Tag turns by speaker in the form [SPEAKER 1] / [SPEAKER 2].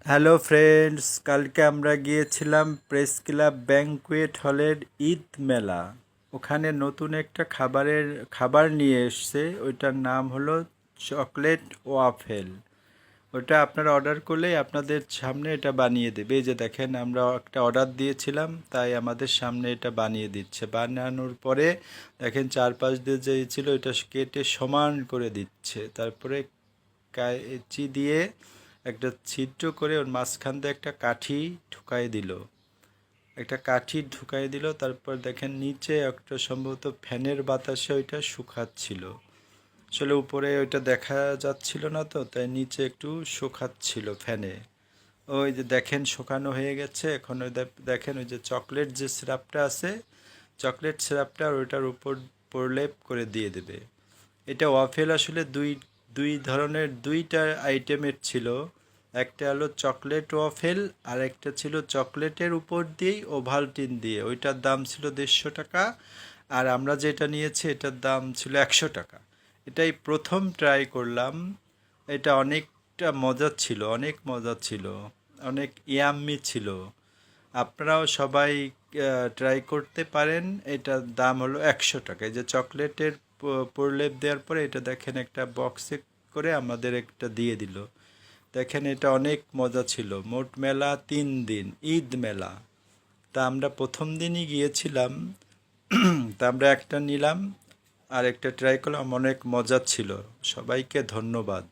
[SPEAKER 1] Hello friends, কালকে আমরা গিয়েছিলাম প্রেস ক্লাব ব্যাংকুয়েট হলের ঈদ মেলা। ওখানে নতুন একটা খাবার নিয়ে এসছে, ওইটার নাম হলো চকলেট ওয়াফেল। ওটা আপনারা অর্ডার করলেই আপনাদের সামনে এটা বানিয়ে দেবে। এই যে দেখেন, আমরা একটা অর্ডার দিয়েছিলাম, তাই আমাদের সামনে এটা বানিয়ে দিচ্ছে। বানানোর পরে দেখেন চারপাশ দিয়ে যে ছিল এটা কেটে সমান করে দিচ্ছে। তারপরে কাঁচি দিয়ে একটা ছিদ্র করে ওর মাঝখান দিয়ে একটা কাঠি ঢুকাই দিল। তারপর দেখেন নিচে একটা সম্ভবত ফ্যানের বাতাসে ওইটা শুকাচ্ছিল। আসলে উপরে ওইটা দেখা যাচ্ছিল না, তো তাই নিচে একটু শুকাচ্ছিল ফ্যানে। ওই যে দেখেন শুকানো হয়ে গেছে। এখন ওই দেখেন ওই যে চকলেট যে সিরাপটা আছে, চকলেট সিরাপটা ওইটার উপর প্রলেপ করে দিয়ে দেবে। এটা ওয়াফেল আসলে দুই দুই ধরনের, দুইটা আইটেমের ছিল। একটা হলো চকলেট ওয়াফেল, আর একটা ছিল চকলেটের উপর দিয়েই ওভালটিন দিয়ে। ওইটার দাম ছিল 150 টাকা, আর আমরা যেটা নিয়েছি এটার দাম ছিল 100 টাকা। এটাই প্রথম ট্রাই করলাম। এটা অনেকটা মজা ছিল, অনেক মজা ছিল, অনেক ইয়াম্মি ছিল। আপনারাও সবাই ট্রাই করতে পারেন। এটার দাম হলো 100 টাকা। এই যে চকলেটের প্রলেপ দেওয়ার পরে এটা দেখেন একটা বক্সে করে আমাদের একটা দিয়ে দিল। দেখেন এটা অনেক মজা ছিল। মোট মেলা 3 দিন, ঈদ মেলা। তা আমরা প্রথম দিনই গিয়েছিলাম, তা আমরা একটা নিলাম আর একটা ট্রাই করলাম, অনেক মজা ছিল। সবাইকে ধন্যবাদ।